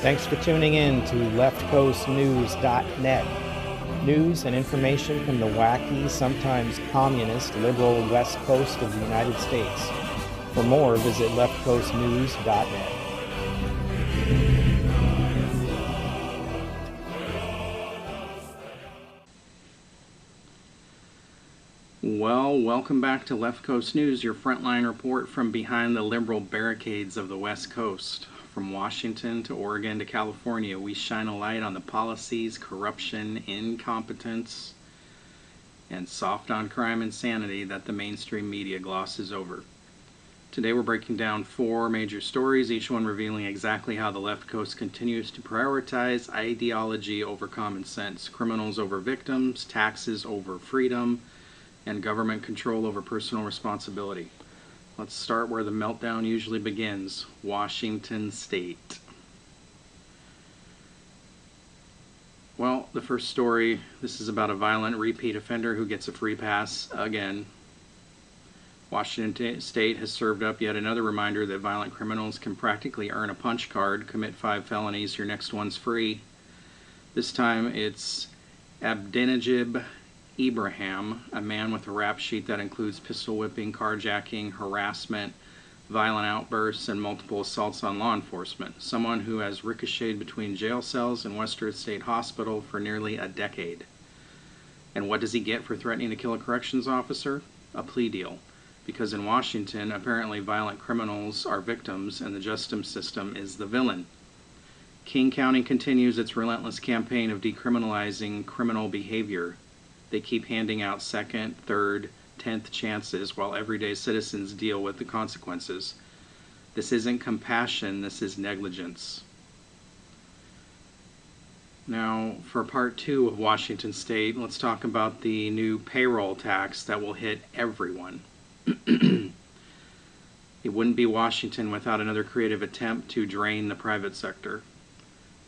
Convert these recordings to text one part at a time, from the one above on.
Thanks for tuning in to leftcoastnews.net. News and information from the wacky, sometimes communist, liberal west coast of the United States. For more, visit leftcoastnews.net. Well, welcome back to Left Coast News, your frontline report from behind the liberal barricades of the West Coast. From Washington to Oregon to California, we shine a light on the policies, corruption, incompetence, and soft on crime insanity that the mainstream media glosses over. Today we're breaking down 4 major stories, each one revealing exactly how the left coast continues to prioritize ideology over common sense, criminals over victims, taxes over freedom, and government control over personal responsibility. Let's start where the meltdown usually begins, Washington State. Well, the first story, this is about a violent repeat offender who gets a free pass again. Washington State has served up yet another reminder that violent criminals can practically earn a punch card, commit 5 felonies, your next one's free. This time it's Abdenajib Ibrahim, a man with a rap sheet that includes pistol whipping, carjacking, harassment, violent outbursts, and multiple assaults on law enforcement. Someone who has ricocheted between jail cells and Western State Hospital for nearly a decade. And what does he get for threatening to kill a corrections officer? A plea deal. Because in Washington, apparently violent criminals are victims and the justice system is the villain. King County continues its relentless campaign of decriminalizing criminal behavior. They keep handing out 2nd, 3rd, 10th chances while everyday citizens deal with the consequences. This isn't compassion, this is negligence. Now, for part 2 of Washington State, let's talk about the new payroll tax that will hit everyone. It wouldn't be Washington without another creative attempt to drain the private sector.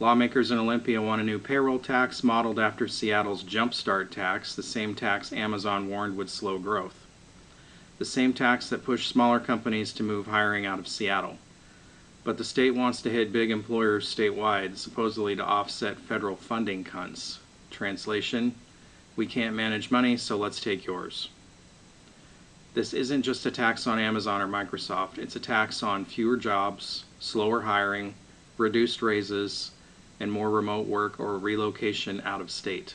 Lawmakers in Olympia want a new payroll tax modeled after Seattle's Jumpstart tax, the same tax Amazon warned would slow growth. The same tax that pushed smaller companies to move hiring out of Seattle. But the state wants to hit big employers statewide, supposedly to offset federal funding cuts. Translation, we can't manage money, so let's take yours. This isn't just a tax on Amazon or Microsoft, it's a tax on fewer jobs, slower hiring, reduced raises, and more remote work or relocation out of state.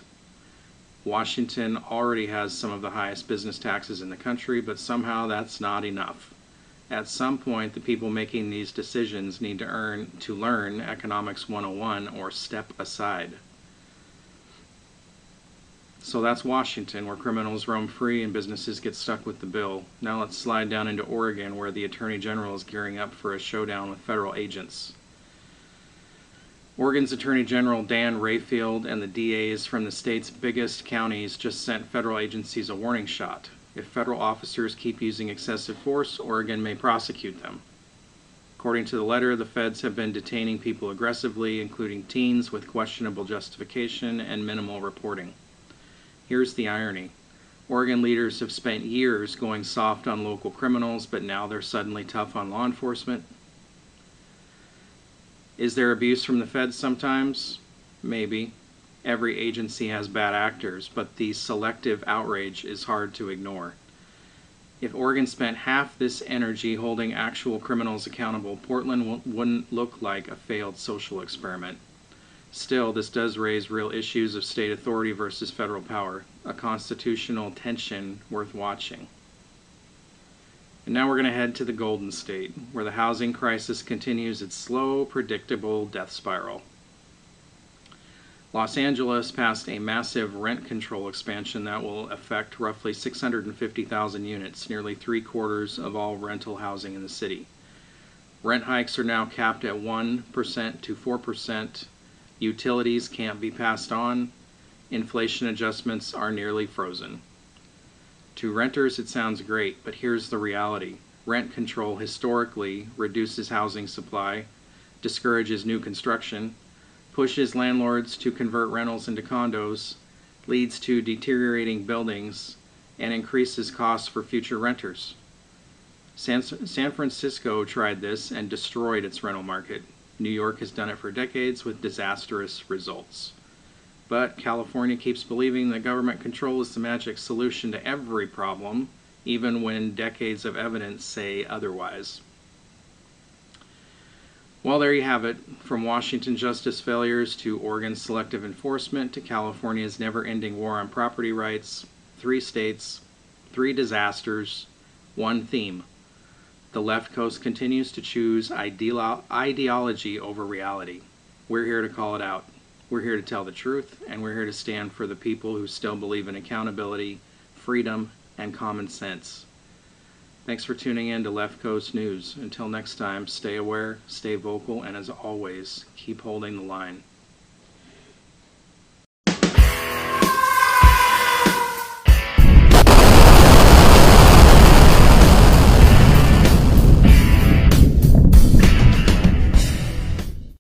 Washington already has some of the highest business taxes in the country, but somehow that's not enough. At some point, the people making these decisions need to learn Economics 101 or step aside. So that's Washington, where criminals roam free and businesses get stuck with the bill. Now let's slide down into Oregon, where the Attorney General is gearing up for a showdown with federal agents. Oregon's Attorney General Dan Rayfield and the DAs from the state's biggest counties just sent federal agencies a warning shot. If federal officers keep using excessive force, Oregon may prosecute them. According to the letter, the feds have been detaining people aggressively, including teens with questionable justification and minimal reporting. Here's the irony. Oregon leaders have spent years going soft on local criminals, but now they're suddenly tough on law enforcement. Is there abuse from the feds sometimes? Maybe. Every agency has bad actors, but the selective outrage is hard to ignore. If Oregon spent half this energy holding actual criminals accountable, Portland wouldn't look like a failed social experiment. Still, this does raise real issues of state authority versus federal power, a constitutional tension worth watching. And now we're going to head to the Golden State, where the housing crisis continues its slow, predictable death spiral. Los Angeles passed a massive rent control expansion that will affect roughly 650,000 units, nearly 3/4 of all rental housing in the city. Rent hikes are now capped at 1% to 4%. Utilities can't be passed on. Inflation adjustments are nearly frozen. To renters, it sounds great, but here's the reality. Rent control historically reduces housing supply, discourages new construction, pushes landlords to convert rentals into condos, leads to deteriorating buildings, and increases costs for future renters. San Francisco tried this and destroyed its rental market. New York has done it for decades with disastrous results. But California keeps believing that government control is the magic solution to every problem, even when decades of evidence say otherwise. Well, there you have it. From Washington justice failures to Oregon's selective enforcement to California's never-ending war on property rights, 3 states, 3 disasters, 1 theme. The left coast continues to choose ideology over reality. We're here to call it out. We're here to tell the truth, and we're here to stand for the people who still believe in accountability, freedom, and common sense. Thanks for tuning in to Left Coast News. Until next time, stay aware, stay vocal, and as always, keep holding the line.